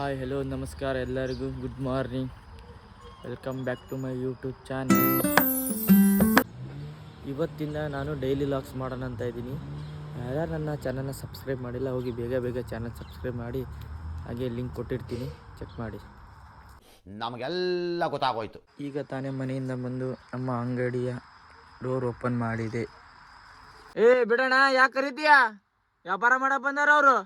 Hi hello ನಮಸ್ಕಾರ ಎಲ್ಲರಿಗೂ good morning. Welcome back to my YouTube channel. ಇವತ್ತಿಂದ ನಾನು ಡೈಲಿ ಲಾಗ್ಸ್ ಮಾಡೋಣ ಅಂತ ಇದ್ದೀನಿ. ಯಾರ್ಯಾರು ನನ್ನ ಚಾನಲ್ನ ಸಬ್ಸ್ಕ್ರೈಬ್ ಮಾಡಿಲ್ಲ ಹೋಗಿ ಬೇಗ ಚಾನಲ್ ಸಬ್ಸ್ಕ್ರೈಬ್ ಮಾಡಿ, ಹಾಗೆ ಲಿಂಕ್ ಕೊಟ್ಟಿರ್ತೀನಿ, ಚೆಕ್ ಮಾಡಿ. ನಮಗೆಲ್ಲ ಗೊತ್ತಾಗೋಯ್ತು. ಈಗ ತಾನೇ ಮನೆಯಿಂದ ಬಂದು ನಮ್ಮ ಅಂಗಡಿಯ ಡೋರ್ ಓಪನ್ ಮಾಡಿದೆ. ಬಿಡೋಣ, ಯಾಕೆ ಕರೀತೀಯಾ? ವ್ಯಾಪಾರ ಮಾಡಕ್ಕೆ ಬಂದಾರ ಅವರು.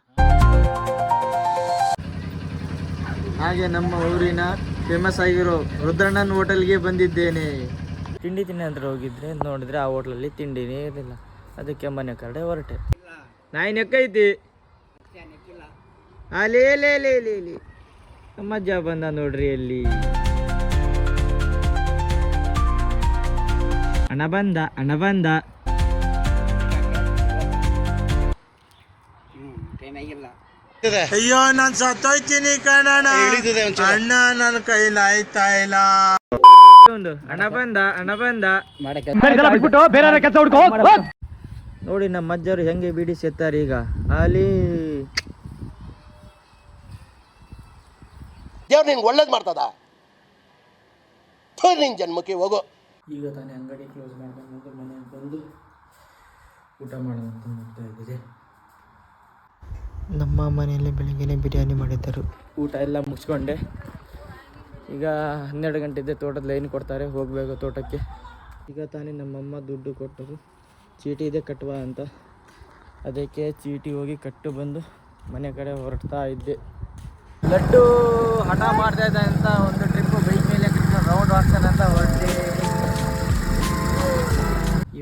ಹಾಗೆ ನಮ್ಮ ಊರಿನ ಫೇಮಸ್ ಆಗಿರೋ ರುದ್ರಣ್ಣನ ಹೋಟೆಲ್ಗೆ ಬಂದಿದ್ದೇನೆ. ತಿಂಡಿ ಅಂತ ಹೋಗಿದ್ರೆ ನೋಡಿದ್ರೆ ಆ ಹೋಟ್ಲಲ್ಲಿ ತಿಂಡಿನೇ ಇರಲಿಲ್ಲ. ಅದಕ್ಕೆ ಮನೆ ಕಡೆ ಹೊರಟೆ. ನಾಯಿ ನೆಕ್ಕೈತಿ ಅಲ್ಲಿ ನಮ್ಮ ಅಜ್ಜ ಬಂದ ನೋಡ್ರಿ. ಅಲ್ಲಿ ಅಣ್ಣ ಬಂದ ಅಯ್ಯೋ ನಾನ್ ಸತ್ತೋಯ್ತೀನಿ ಕಣಣ್ಣ, ಅಣ್ಣ ನನ್ನ ಕೈಲಿ ಆಯ್ತಾ ಇಲ್ಲ. ಅಣ್ಣ ಬಂದ ನೋಡಿ ನಮ್ಮ ಅಜ್ಜರು ಹೆಂಗೆ ಬಿಡಿ ಸೆತ್ತಾರೆ. ಈಗ ಅಲ್ಲಿ ದೇವ್ರು ನಿಂಗೆ ಒಳ್ಳೇದು ಮಾಡ್ತದ, ನಿನ್ ಜನ್ಮಕ್ಕೆ ಹೋಗೋ. ಈಗ ತಾನೇ ಅಂಗಡಿ ಕ್ಲೋಸ್ ಮಾಡ್ಕೊಂಡು ಮನೆಗೆ ಬಂದು ಊಟ ಮಾಡೋಣ ಅಂತ ನೋಡ್ತಾ ಇದ್ದಿದೆ. ನಮ್ಮ ಮನೆಯಲ್ಲಿ ಬೆಳಿಗ್ಗೆ ಬಿರಿಯಾನಿ ಮಾಡಿದ್ದರು. ಊಟ ಎಲ್ಲ ಮುಗಿಸ್ಕೊಂಡೆ. ಈಗ 12 ಗಂಟೆ ಇದ್ದೆ. ತೋಟದ ಲೈನ್ ಕೊಡ್ತಾರೆ, ಹೋಗಬೇಕು ತೋಟಕ್ಕೆ. ಈಗ ತಾನೇ ನಮ್ಮಮ್ಮ ದುಡ್ಡು ಕೊಟ್ಟರು, ಚೀಟಿ ಇದೆ ಕಟ್ಟುವ ಅಂತ. ಅದಕ್ಕೆ ಚೀಟಿ ಹೋಗಿ ಕಟ್ಟು ಬಂದು ಮನೆ ಕಡೆ ಹೊರಡ್ತಾ ಇದ್ದೆ. ಲಡ್ಡು ಹಠ ಮಾಡ್ತಾ ಇದ್ದ ಅಂತ ಒಂದು ಟ್ರಿಪ್ಪು ಬೈಕ್ ಮೇಲೆ ರೌಂಡ್ ಹಾಕ್ತಾನೆ ಅಂತ ಹೊರಟೆ.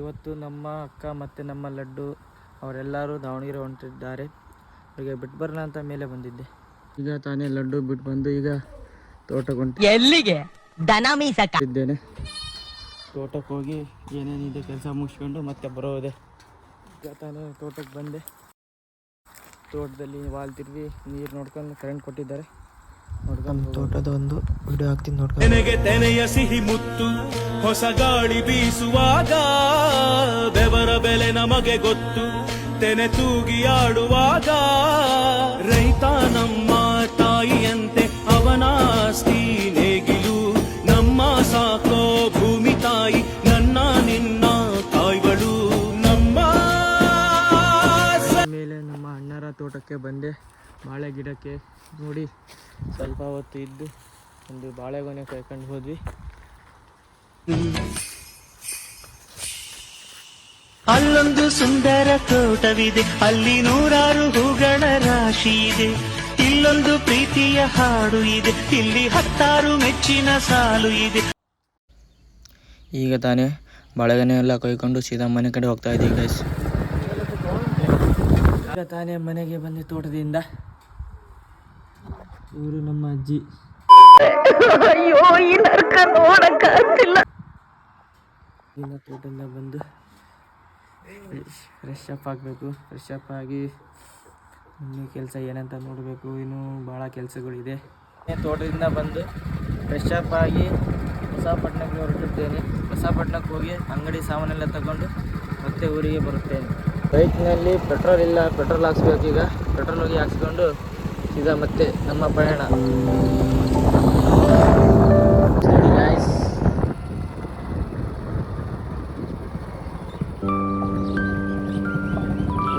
ಇವತ್ತು ನಮ್ಮ ಅಕ್ಕ ಮತ್ತು ನಮ್ಮ ಲಡ್ಡು ಅವರೆಲ್ಲರೂ ದಾವಣಗೆರೆ ಹೊಂಟಿದ್ದಾರೆ. ಅವರಿಗೆ ಬಿಟ್ಟು ಬರೋಣ ಅಂತ ಮೇಲೆ ಬಂದಿದ್ದೆ. ಈಗ ತಾನೇ ಲಡ್ಡು ಬಿಟ್ಟು ಬಂದು ಈಗ ತೋಟಕ್ಕೆ ಎಲ್ಲಿಗೆ ದನ ಮೀಸಕ್ಕಿದ್ದೇನೆ. ತೋಟಕ್ಕೆ ಹೋಗಿ ಏನೇನಿದೆ ಕೆಲಸ ಮುಗಿಸ್ಕೊಂಡು ಮತ್ತೆ ಬರೋದೆ. ಈಗ ತಾನೇ ತೋಟಕ್ಕೆ ಬಂದೆ. ತೋಟದಲ್ಲಿ ವಾಲ್ ತಿರುಗಿ ನೀರು ನೋಡ್ಕೊಂಡು ಕರೆಂಟ್ ಕೊಟ್ಟಿದ್ದಾರೆ. ನೋಡ್ಕೊಂಡು ತೋಟದ ಒಂದು ವಿಡಿಯೋ ಹಾಕ್ತೀನಿ ನೋಡ್ಕೊಂಡು. ನನಗೆ ತೆನೆಯ ಸಿಹಿ ಮುತ್ತು ಹೊಸ ಗಾಳಿ ಬೀಸುವಾಗ ಬೆವರ ಬೆಲೆ ನಮಗೆ ಗೊತ್ತು, ತೆನೆ ತೂಗಿ ಆಡುವಾಗ. ರೈತ ನಮ್ಮ ತಾಯಿಯಂತೆ ಅವನಾಸ್ತಿ ನೇಗಿಲು, ನಮ್ಮ ಸಾಕೋ ಭೂಮಿ ತಾಯಿ ನನ್ನ ನಿನ್ನ ತಾಯ್ಗಳು. ನಮ್ಮ ಮೇಲೆ ನಮ್ಮ ಅಣ್ಣರ ತೋಟಕ್ಕೆ ಬಂದೆ. ಬಾಳೆ ಗಿಡಕ್ಕೆ ನೋಡಿ ಸ್ವಲ್ಪ ಹೊತ್ತು ಇದ್ದು ಒಂದು ಬಾಳೆಗೊನೆ ಕೈಕೊಂಡು ಹೋದ್ವಿ. ಅಲ್ಲೊಂದು ಸುಂದರ ತೋಟವಿದೆ, ಅಲ್ಲಿ 100 ಹೂಗಳ ರಾಶಿ ಇದೆ. ಇಲ್ಲೊಂದು ಪ್ರೀತಿಯ ಹಾಡು ಇದೆ, ಇಲ್ಲಿ 10 ಮೆಚ್ಚಿನ ಸಾಲು ಇದೆ. ಈಗ ತಾನೇ ಬಾಳೆಗೊನೆ ಎಲ್ಲ ಕೊಯ್ಕೊಂಡು ಸೀದಾ ಮನೆ ಕಡೆ ಹೋಗ್ತಾ ಇದ್ದೀವಿ ಗೈಸ್. ಈಗ ತಾನೇ ಮನೆಗೆ ಬಂದೆ ತೋಟದಿಂದ. ಇವರು ನಮ್ಮ ಅಜ್ಜಿ. ಇನ್ನು ತೋಟದಿಂದ ಬಂದು ಫ್ರೆಶ್ ಅಪ್ ಆಗಬೇಕು. ಫ್ರೆಶ್ ಅಪ್ ಆಗಿ ಇನ್ನೂ ಕೆಲಸ ಏನಂತ ನೋಡಬೇಕು. ಇನ್ನೂ ಭಾಳ ಕೆಲಸಗಳಿದೆ. ತೋಟದಿಂದ ಬಂದು ಫ್ರೆಶ್ ಅಪ್ ಆಗಿ ಹೊಸಪಟ್ಟಣಕ್ಕೆ ಹೊರಟಿದ್ದೇನೆ. ಹೊಸಪಟ್ಟಣಕ್ಕೆ ಹೋಗಿ ಅಂಗಡಿ ಸಾಮಾನೆಲ್ಲ ತಗೊಂಡು ಮತ್ತೆ ಊರಿಗೆ ಬರುತ್ತೇನೆ. ಬೈಕ್ನಲ್ಲಿ ಪೆಟ್ರೋಲ್ ಇಲ್ಲ, ಪೆಟ್ರೋಲ್ ಹಾಕ್ಸ್ಬೇಕು. ಈಗ ಪೆಟ್ರೋಲ್ ಹೋಗಿ ಹಾಕ್ಸ್ಕೊಂಡು ಸೀದಾ ಮತ್ತೆ ನಮ್ಮ ಪ್ರಯಾಣ.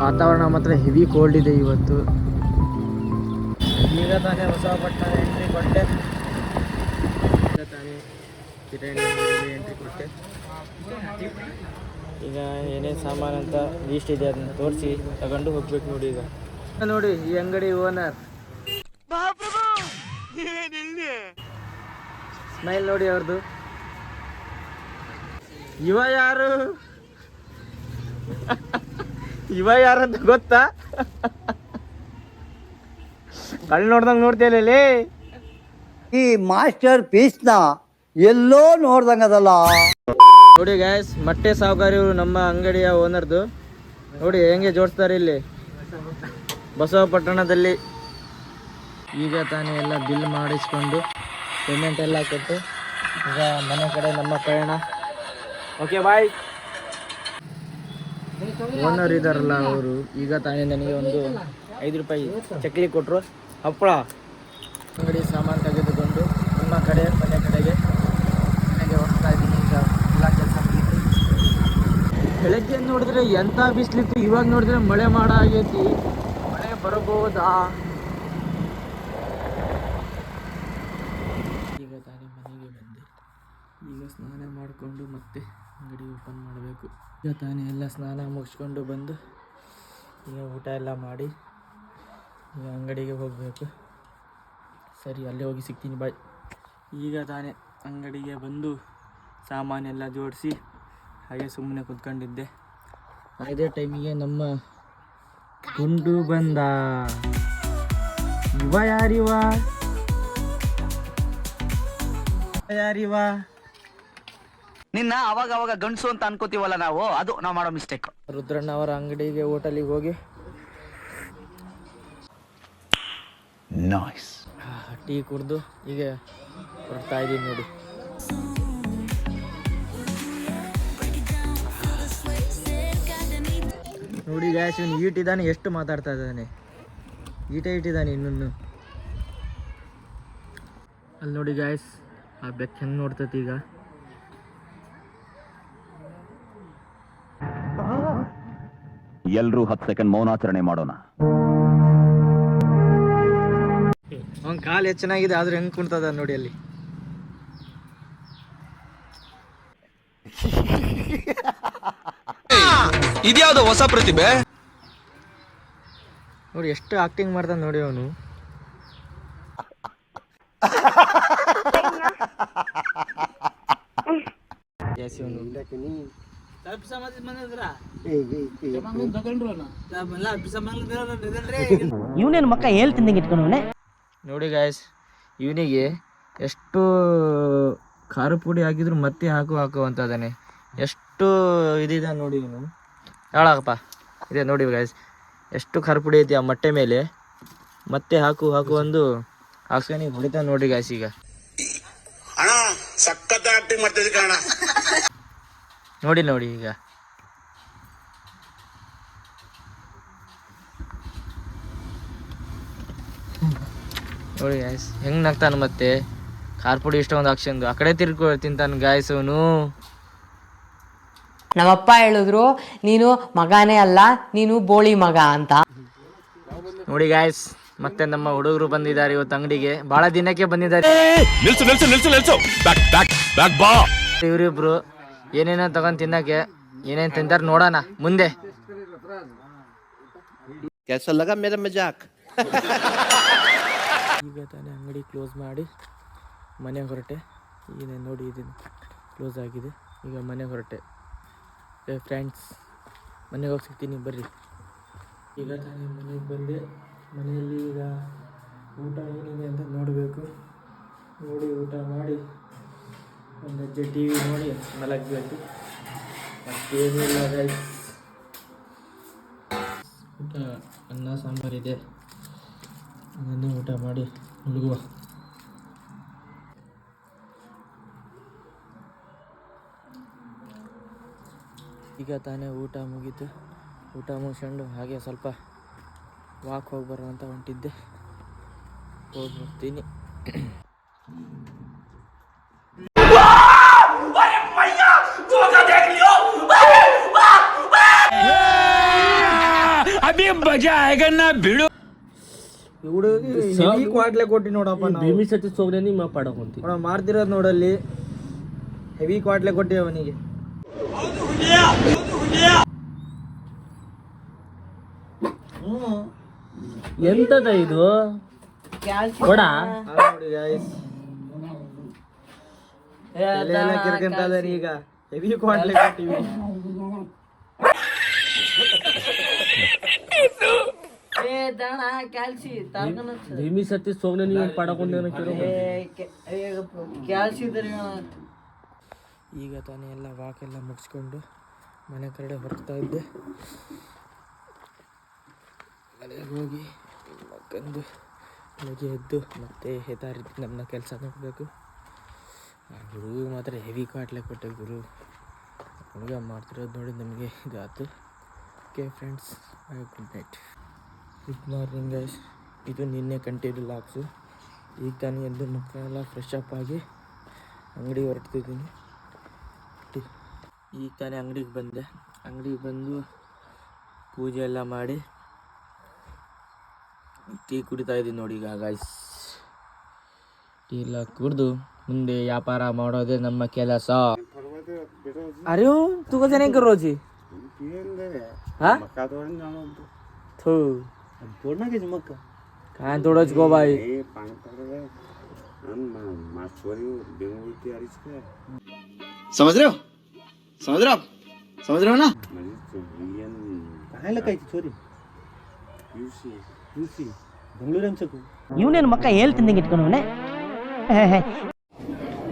ವಾತಾವರಣ ಮಾತ್ರ ಹೆವಿ ಕೋಲ್ಡ್ ಇದೆ ಇವತ್ತು. ಈಗ ತಾನೇ ಹೊಸಪಟ್ಟಣ ಎಂಟ್ರಿ ಕೊಟ್ಟೆ. ಈಗ ತಾನೇ ಕಿರಾಣಿ ಎಂಟ್ರಿ ಕೊಟ್ಟೆ. ಈಗ ಏನೇನು ಸಾಮಾನು ಅಂತ ಲೀಸ್ಟ್ ಇದೆ ಅದನ್ನ ತೋರಿಸಿ ತಗೊಂಡು ಹೋಗ್ಬೇಕು. ನೋಡಿ ಈಗ ನೋಡಿ ಈ ಅಂಗಡಿ ಓನರ್ ಸ್ಮೈಲ್ ನೋಡಿ ಅವ್ರದ್ದು. ಇವ ಯಾರಂತ ಗೊತ್ತಾ? ಕಳ್ಳ ನೋಡ್ದಂಗ ನೋಡ್ತೇಲೆ. ಈ ಮಾಸ್ಟರ್ ಪೀಸ್ನ ಎಲ್ಲೋ ನೋಡ್ದಂಗದಲ್ಲ. ನೋಡಿ ಗಾಯ್ಸ್, ಮೊಟ್ಟೆ ಸಾವುಕಾರಿ ಇವರು ನಮ್ಮ ಅಂಗಡಿಯ ಓನರ್ದು. ನೋಡಿ ಹೆಂಗೆ ಜೋಡಿಸ್ತಾರೆ ಇಲ್ಲಿ ಬಸವಪಟ್ಟಣದಲ್ಲಿ. ಈಗ ತಾನೇ ಎಲ್ಲ ಬಿಲ್ ಮಾಡಿಸ್ಕೊಂಡು ಪೇಮೆಂಟ್ ಎಲ್ಲ ಕೊಟ್ಟು ಈಗ ಮನೆ ಕಡೆ ನಮ್ಮ ಪ್ರಯಾಣ. Okay bye. ಓನರ್ ಇದಾರಲ್ಲ ಅವರು ಈಗ ತಾನೇ ನನಗೆ ಒಂದು 5 ರೂಪಾಯಿ ಚಕ್ಲಿ ಕೊಟ್ಟರು. ಹಪ್ಪಳ ಸಾಮಾನು ತೆಗೆದುಕೊಂಡು ನಿಮ್ಮ ಕಡೆ ಮನೆ ಕಡೆಗೆ ಮನೆಗೆ ಹೋಗ್ತಾ ಇದ್ದೀನಿ. ಈಗ ಎಲ್ಲ ಕೆಲಸ ಮುಗಿತು. ಬೆಳಗ್ಗೆ ನೋಡಿದ್ರೆ ಎಂಥ ಬಿಸಿಲಿತ್ತು, ಇವಾಗ ನೋಡಿದ್ರೆ ಮಳೆ ಮಾಡ ಆಗೈತಿ. ಮಳೆ ಬರಬಹುದಾ? ಈಗ ತಾನೇ ಮನೆಗೆ ಬಂದೆ. ಈಗ ಸ್ನಾನ ಮಾಡಿಕೊಂಡು ಮತ್ತೆ ಅಂಗಡಿ ಓಪನ್ ಮಾಡಬೇಕು. ಈಗ ತಾನೇ ಎಲ್ಲ ಸ್ನಾನ ಮುಗಿಸ್ಕೊಂಡು ಬಂದು ಈಗ ಊಟ ಎಲ್ಲ ಮಾಡಿ ಈಗ ಅಂಗಡಿಗೆ ಹೋಗಬೇಕು. ಸರಿ, ಅಲ್ಲೇ ಹೋಗಿ ಸಿಗ್ತೀನಿ, ಬಾಯ್. ಈಗ ತಾನೇ ಅಂಗಡಿಗೆ ಬಂದು ಸಾಮಾನೆಲ್ಲ ಜೋಡಿಸಿ ಹಾಗೆ ಸುಮ್ಮನೆ ಕುತ್ಕೊಂಡಿದ್ದೆ. ಅದೇ ಟೈಮಿಗೆ ನಮ್ಮ ಗುಂಡು ಬಂದ. ಯಾರಿವ ನಿನ್ನ ಅವಾಗ ಅವಾಗ ಗಂಡಸು ಅಂತ ಅನ್ಕೋತೀವಲ್ಲ ಅದು ನಾವು ಮಾಡೋ ಮಿಸ್ಟೇಕ್. ರುದ್ರಣ್ಣ ಅವರ ಅಂಗಡಿಗೆ ಹೋಟೆಲಿಗೆ ಹೋಗಿ ಟೀ ಕುಡಿದು ಈಗ ಹೊರಡ್ತಾ ಇದ್ದೀನಿ ನೋಡಿ. ನೋಡಿ ಗ್ಯಾಸ್, ಇವನು ಈಟಿದ್ದಾನೆ, ಎಷ್ಟು ಮಾತಾಡ್ತಾ ಇದ್ದಾನೆ. ಇಟ್ಟಿದ್ದಾನೆ ಇನ್ನೊಂದು. ಅಲ್ಲಿ ನೋಡಿ ಗ್ಯಾಸ್, ಆ ಬೆಕ್ಕ ಹೆಂಗೆ ನೋಡ್ತೈತಿ. ಈಗ ಎಲ್ರೂ 10 ಸೆಕೆಂಡ್ ಮೌನಾಚರಣೆ ಮಾಡೋಣ. ಅವ್ನ ಕಾಲು ಎಷ್ಟು ಚೆನ್ನಾಗಿದೆ, ಆದ್ರೆ ಹೆಂಗೆ ಕುಣ್ತದ ನೋಡಿ ಅಲ್ಲಿ. ಇದ್ಯಾವ್ದು ಹೊಸ ಪ್ರತಿಭೆ ನೋಡಿ, ಎಷ್ಟು ಆಕ್ಟಿಂಗ್ ಮಾಡ್ತಾನೆ ನೋಡಿ ಅವನು. ಇವನೇನು ಮಕ್ಕ ಹೇಳ್ತಿದ್ದಂಗೆ ಇಟ್ಕೊಂಡವನೆ. ನೋಡಿ ಗಾಯ್ಸ್, ಇವನಿಗೆ ಎಷ್ಟು ಖಾರ ಪುಡಿ ಹಾಕಿದ್ರು ಮತ್ತೆ ಹಾಕು ಅಂತಾನೆ. ಎಷ್ಟು ಇದಿದೆ ನೋಡಿ ಇವನು. ಹೇಳಪ್ಪ, ಇದೆ ನೋಡಿ ಗಾಯ್ಸ್, ಎಷ್ಟು ಖಾರ ಪುಡಿ ಐತಿ ಆ ಮೊಟ್ಟೆ ಮೇಲೆ. ಮತ್ತೆ ಹಾಕು ಒಂದು ಹಾಕ್ಸ್ಕೊಂಡು ಹೊಡಿತಾ ನೋಡಿ ಗಾಯ್ಸ್. ಈಗ ನೋಡಿ ಈಗ ನೋಡಿ ಗಾಯ್ಸ್ ಹೆಂಗ್ ನಗ್ತಾನ. ಮತ್ತೆ ಖಾರ ಪುಡಿ ಇಷ್ಟೊಂದು ಹಾಕ್ಸಂದು ಆ ಕಡೆ ತಿಂತಾನ ಗಾಯ್ಸ್ ಅವನು. ನಮ್ಮಪ್ಪ ಹೇಳಿದ್ರು, ನೀನು ಮಗನೇ ಅಲ್ಲ, ನೀನು ಬೋಳಿ ಮಗ ಅಂತ. ನೋಡಿ ಗಾಯ್ಸ್, ಮತ್ತೆ ನಮ್ಮ ಹುಡುಗರು ಬಂದಿದ್ದಾರೆ ಇವತ್ತು ಅಂಗಡಿಗೆ. ಬಹಳ ದಿನಕ್ಕೆ ಬಂದಿದ್ದಾರೆ ಇವರಿಬ್ರು. ಏನೇನೋ ತಗೊಂಡ್ ತಿನ್ನಕ್ಕೆ ಏನೇನ್ ತಿಂತಾರ ನೋಡೋಣ ಮುಂದೆ. ಈಗ ತಾನೇ ಅಂಗಡಿ ಕ್ಲೋಸ್ ಮಾಡಿ ಮನೆ ಹೊರಟೆ. ಈಗ ನೋಡಿ, ಇದು ಕ್ಲೋಸ್ ಆಗಿದೆ. ಈಗ ಮನೆ ಹೊರಟೆ. ಫ್ರೆಂಡ್ಸ್, ಮನೆಗೆ ಹೋಗಿ ಸಿಗ್ತೀನಿ ಬರ್ರಿ. ಈಗ ತಾನೇ ಮನೆಗೆ ಬಂದೆ. ಮನೆಯಲ್ಲಿ ಈಗ ಊಟ ಏನಿದೆ ಅಂತ ನೋಡಬೇಕು. ನೋಡಿ ಊಟ ಮಾಡಿ ಒಂದು ಹೆಜ್ಜೆ ಟಿ ವಿ ನೋಡಿ ಮಲಗಬೇಕು. ಮತ್ತೇನಿಲ್ಲ ಗೈಸ್. ಊಟ ಅನ್ನ ಸಾಂಬಾರಿದೆ, ಅದನ್ನೇ ಊಟ ಮಾಡಿ ಮಲಗುವ. ಈಗ ತಾನೇ ಊಟ ಮುಗೀತು. ಊಟ ಮುಗಿಸ್ಕೊಂಡು ಹಾಗೆ ಸ್ವಲ್ಪ ವಾಕ್ ಹೋಗಿ ಬರೋ ಅಂತ ಹೊಂಟಿದ್ದೆ. ಹೋಗಿ ಬರ್ತೀನಿ. ಕ್ವಾಟ್ಲೆ ಕೊಟ್ಟಿ ನೋಡಪ್ಪ. ಭೀಮಿ ಸತಿ ಸೋಗ್ರೆ ನಿಮ್ಮ ಪಡಕೊಂತಿ ಮಾರ್ತಿರೋದು ನೋಡಲ್ಲಿ. ಹೆವಿ ಕ್ವಾಟ್ಲೆ ಕೊಟ್ಟಿ ಅವನಿಗೆ. ಎಂತದ ಇದು ಕೊಡ ನೋಡಿ ಗೈಸ್. ಕಿರ್ಕಂತಾದಾರೆ ಈಗ. ಹೆವಿ ಕ್ವಾಟ್ಲೆ ಕೊಟ್ಟಿವಿ. ಭೀಮಿ ಸತಿ ಸೋಗ್ನೆ ನೀವು ಪಡಕೊಂಡ. ಈಗ ತಾನೇ ಎಲ್ಲ ವಾಕೆಲ್ಲ ಮುಗಿಸ್ಕೊಂಡು ಮನೆ ಕಡೆ ಹೊರಡ್ತಾ ಇದ್ದೆ. ಮನೆಗೆ ಹೋಗಿ ಮಕ್ಕಂದು ಬೆಳಗ್ಗೆ ಎದ್ದು ಮತ್ತೆ ಹೆದಾರಿದ್ದು ನನ್ನ ಕೆಲಸ ನೋಡಬೇಕು. ಹುಡುಗ ಮಾತ್ರ ಹೆವಿ ಕಾಟ್ಲೆ ಕೊಟ್ಟೆ ಗುರು. ಹುಡುಗ ಮಾಡ್ತಿರೋದು ನೋಡಿ ನಮಗೆ ಇದಾಯ್ತು. Okay friends, good night. Good morning guys. ಇದು ನಿನ್ನೆ ಕಂಟಿನ್ಯೂ ಲಾಕ್ಸು. ಈಗ ತಾನೇ ಎದ್ದು ಮುಖ ಎಲ್ಲ ಫ್ರೆಶ್ ಅಪ್ ಆಗಿ ಅಂಗಡಿ ಹೊರಡ್ತಿದ್ದೀನಿ. ಈಗ ತಾನೇ ಅಂಗಡಿಗೆ ಬಂದೆ. ಅಂಗಡಿಗೆ ಬಂದು ಪೂಜೆ ಎಲ್ಲ ಮಾಡಿ ಟೀ ಕುಡಿತಾ ಇದ್ದೀನಿ ನೋಡಿ. ಈಗ ಗಾಯ್ಸ್ ಟೀ ಎಲ್ಲ ಕುಡಿದು ಮುಂದೆ ವ್ಯಾಪಾರ ಮಾಡೋದೇ ನಮ್ಮ ಕೆಲಸ. ಅರೆ तू कसं नाही कर रोजी हाँ थू तोडना घ्यायचं मग का काय तोडच गो बाई. समझ रहे हो समझ रहे हो ना काय लकायची चोरी यूसी ಬೆಂಗಳೂರು ಇವನೇನು ಮಕ್ಕ ಹೇಳ್ತಿದ್ದಂಗೆ ಇಟ್ಕೊಂಡವನೆ.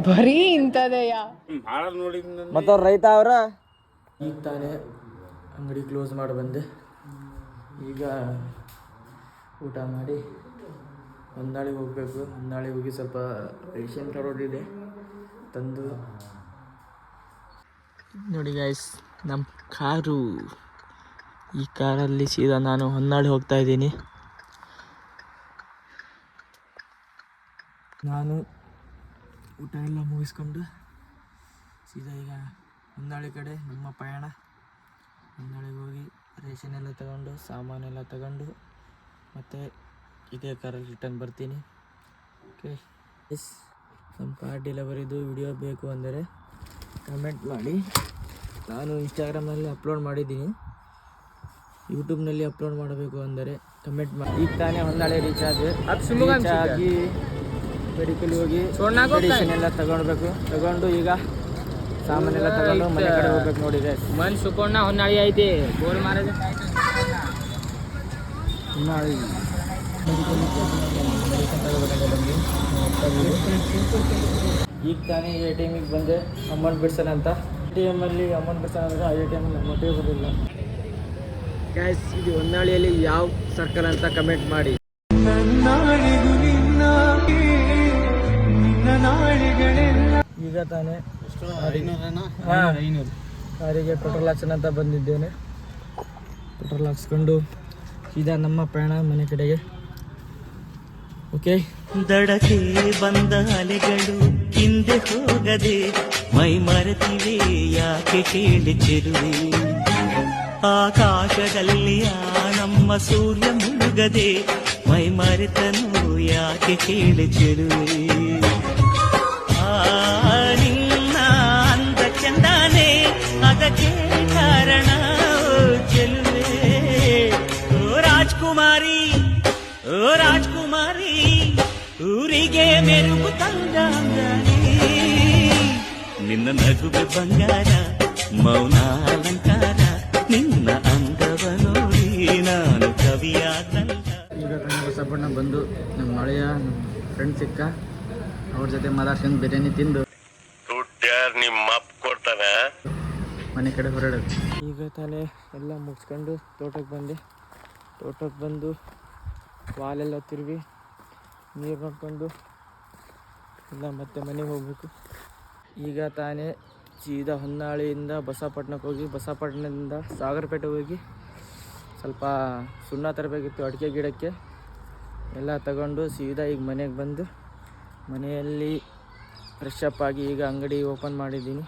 ಬರೀ ಇಂಥದೆಯಾ? ಮತ್ತವ್ರು ರೈತ ಅವ್ರ. ಈಗ ತಾನೇ ಅಂಗಡಿ ಕ್ಲೋಸ್ ಮಾಡಿ ಬಂದೆ. ಈಗ ಊಟ ಮಾಡಿ ಹೊನ್ನಾಳಿಗೆ ಹೋಗಬೇಕು. ಹೊನ್ನಾಳಿಗೆ ಹೋಗಿ ಸ್ವಲ್ಪ ರೇಷನ್ ಕಾರ್ಡ್ ಇದೆ ತಂದು ನೋಡಿ ಗೈಸ್ ನಮ್ಮ ಕಾರು. ಈ ಕಾರಲ್ಲಿ ಸೀದಾ ನಾನು ಹೊನ್ನಾಳಿ ಹೋಗ್ತಾ ಇದ್ದೀನಿ. ನಾನು ಊಟ ಎಲ್ಲ ಮುಗಿಸ್ಕೊಂಡು ಸೀದಾ ಈಗ ಹೊನ್ನಾಳಿ ಕಡೆ ನಮ್ಮ ಪಯಣ. ಹೊನ್ನಾಳಿಗೆ ಹೋಗಿ ರೇಷನ್ ಎಲ್ಲ ತಗೊಂಡು ಸಾಮಾನೆಲ್ಲ ತಗೊಂಡು ಮತ್ತು ಇದೇ ಕಾರಲ್ಲಿ ರಿಟರ್ನ್ ಬರ್ತೀನಿ. ಓಕೆ ಎಸ್, ನಮ್ಮ ಕಾರ್ ಡೆಲಿವರಿದು ವಿಡಿಯೋ ಬೇಕು ಅಂದರೆ ಕಮೆಂಟ್ ಮಾಡಿ. ನಾನು ಇನ್ಸ್ಟಾಗ್ರಾಮ್ನಲ್ಲಿ ಅಪ್ಲೋಡ್ ಮಾಡಿದ್ದೀನಿ, ಯೂಟ್ಯೂಬ್ನಲ್ಲಿ ಅಪ್ಲೋಡ್ ಮಾಡಬೇಕು ಅಂದರೆ ಕಮೆಂಟ್ ಮಾಡಿ. ಈಗ ತಾನೇ ಹೊನ್ನಾಳಿ ರೀಚ್ ಆಗಿ ಮೆಡಿಕಲ್ ಹೋಗಿ ಮೆಡಿಸಿನ್ ಎಲ್ಲ ತಗೊಂಡು ಈಗ ಸಾಮಾನೆಲ್ಲ ತಗೊಂಡು ಮನೆ ಕಡೆ ಹೋಗ್ಬೇಕು ನೋಡಿ. ಮನ್ ಸುಕೊಂಡ ಹೊನ್ನಾಳಿ ಐತಿ ಗೋಲ್ ಮಾರ ಹೊನ್ನಾಳಿ ಈಗ ತಾನೇ ATMಗೆ ಬಂದೆ ಅಮೌಂಟ್ ಬಿಡ್ಸೋಣ ಅಂತ. ATMಲ್ಲಿ ಅಮೌಂಟ್ ಬಿಡ್ಸೋಣ ಅಂದರೆ ATMಲ್ಲಿ ಅಮೌಂಟೇ ಬರೋದಿಲ್ಲ. ಗ್ಯಾಸ್ ಇದು ಹೊನ್ನಾಳಿಯಲ್ಲಿ ಯಾವ ಸರ್ಕಲ್ ಅಂತ ಕಮೆಂಟ್ ಮಾಡಿ. ಈಗ ತಾನೇ ಕಾರಿಗೆ ಪೆಟ್ರೋಲ್ ಹಾಕ್ಸೋಣ ಅಂತ ಬಂದಿದ್ದೇನೆ. ಪೆಟ್ರೋಲ್ ಹಾಕ್ಸ್ಕೊಂಡು ಸೀದಾ ನಮ್ಮ ಪ್ರಯಾಣ ಮನೆ ಕಡೆಗೆ. ಓಕೆ, ದಡಕ್ಕೆ ಬಂದ ಅಲೆಗಳು ಹಿಂದೆ ಹೋಗದೆ ಮೈ ಮರೆತಿವೆ ಯಾಕೆ ಕೇಳಿ ಚೆಲುವೆ. ಆಕಾಶದಲ್ಲಿ ನಮ್ಮ ಸೂರ್ಯ ಮುಳುಗದೆ ಮೈ ಮರೆತನು ಯಾಕೆ ಕೇಳಿ ಚೆಲುವೆ. ನಿನ್ನ ಅಂದ ಚಂದಾನೆ ಅದಕ್ಕೆ ಕಾರಣ ಚೆಲುವೆ. ಓ ರಾಜ್ಕುಮಾರಿ ಊರಿಗೆ ಮೆರುಗು ತಂದಾಂಗಾರಿ. ನಿನ್ನ ನಗುವೆ ಬಂಗಾರ ಮೌನ ಅಲಂಕಾರ ನಿನ್ನ ಅಂದವ ನೋಡಿ ನಾನು ಕವಿಯಾದಲ್ಲ. ಈಗ ಬಸಪ್ಪಣ್ಣ ಬಂದು ನಮ್ಮ ಹಳೆಯ ಫ್ರೆಂಡ್ ಸಿಕ್ಕ, ಅವ್ರ ಜೊತೆ ಮಾತಾಡ್ಕೊಂಡು ಬಿರಿಯಾನಿ ತಿಂದು ಮನೆ ಕಡೆ ಹೊರಡೋದು. ಈಗ ತಾನೇ ಎಲ್ಲ ಮುಗಿಸ್ಕೊಂಡು ತೋಟಕ್ಕೆ ಬಂದು ವಾಲೆಲ್ಲ ತಿರುಗಿ ನೀರು ನೋಡ್ಕೊಂಡು ಎಲ್ಲ ಮತ್ತೆ ಮನೆಗೆ ಹೋಗ್ಬೇಕು. ಈಗ ತಾನೇ ಸೀದಾ ಹೊನ್ನಾಳಿಯಿಂದ ಬಸವಪಟ್ಟಣಕ್ಕೆ ಹೋಗಿ ಬಸವಪಟ್ಟಣದಿಂದ ಸಾಗರಪೇಟೆಗೆ ಹೋಗಿ ಸ್ವಲ್ಪ ಸುಣ್ಣ ತರಬೇಕಿತ್ತು ಅಡಿಕೆ ಗಿಡಕ್ಕೆ. ಎಲ್ಲ ತಗೊಂಡು ಸೀದಾ ಈಗ ಮನೆಗೆ ಬಂದು ಮನೆಯಲ್ಲಿ ಫ್ರೆಶ್ ಅಪ್ ಆಗಿ ಈಗ ಅಂಗಡಿ ಓಪನ್ ಮಾಡಿದ್ದೀನಿ.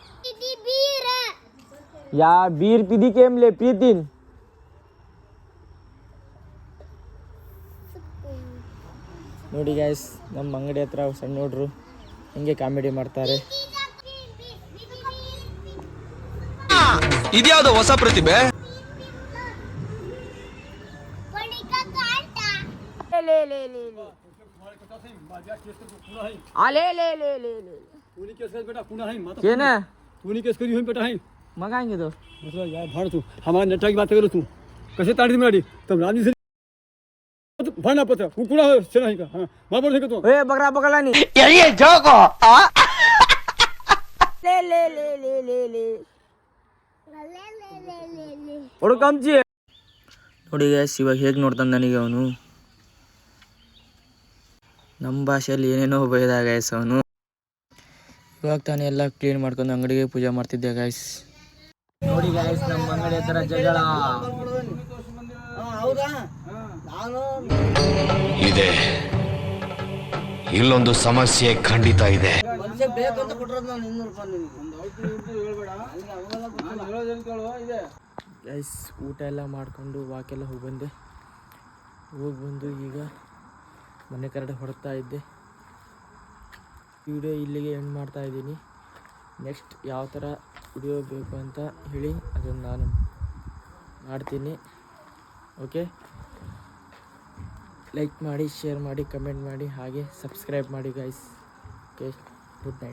ಯಾ ಬೀರ್ ಪಿದಿ ಕೇಮ್ಲೆ ಪೀತೀನಿ. ನೋಡಿ ಗೈಸ್, ನಮ್ಮ ಅಂಗಡಿ ಹತ್ರ ಸಣ್ಣ ಹುಡ್ರು ಹಿಂಗೆ ಕಾಮಿಡಿ ಮಾಡ್ತಾರೆ. ಇದ್ಯಾವುದೋ ಹೊಸ ಪ್ರತಿಭೆ. मग काय घेतो भाड तू हमारा नेटवर्क बात करो तू कसे ताड़ी मिळाली तर राजी से भांडा पत्र कुणा से नाही का हां बरोबर आहे का तू ए बकरा बकला नी ये जोको ले ಹುಡು ಕಂಚಿ ನೋಡಿ ಗೈಸ್, ಇವಾಗ ಹೇಗೆ ನೋಡ್ತಾನೆ ನನಗೆ ಅವನು. ನಮ್ಮ ಭಾಷೆಯಲ್ಲಿ ಏನೇನೋ ಬೈದ ಗೈಸ್ ಅವನು. ಇವಾಗ ತಾನೇ ಎಲ್ಲ ಕ್ಲೀನ್ ಮಾಡ್ಕೊಂಡು ಅಂಗಡಿಗೆ ಪೂಜೆ ಮಾಡ್ತಿದ್ದೆ ಗೈಸ್. ನೋಡಿ ಗೈಸ್, ನಮ್ಮ ಅಂಗಡಿ ಹತ್ರ ಜಗಳ ಇಲ್ಲೊಂದು ಸಮಸ್ಯೆ ಖಂಡಿತ ಇದೆ. ಗೈಸ್ ಊಟ ಎಲ್ಲ ಮಾಡಿಕೊಂಡು ವಾಕೆಲ್ಲ ಹೋಗಿ ಬಂದು ಈಗ ಮನೆ ಕಡೆ ಹೊರಡ್ತಾ ಇದ್ದೆ. ವಿಡಿಯೋ ಇಲ್ಲಿಗೆ ಎಂಡ್ ಮಾಡ್ತಾ ಇದ್ದೀನಿ. ನೆಕ್ಸ್ಟ್ ಯಾವ ಥರ ವಿಡಿಯೋ ಬೇಕು ಅಂತ ಹೇಳಿ ಅದನ್ನು ನಾನು ಮಾಡ್ತೀನಿ. ಓಕೆ, ಲೈಕ್ ಮಾಡಿ, ಶೇರ್ ಮಾಡಿ, ಕಮೆಂಟ್ ಮಾಡಿ, ಹಾಗೆ ಸಬ್ಸ್ಕ್ರೈಬ್ ಮಾಡಿ ಗೈಸ್. Okay, good night.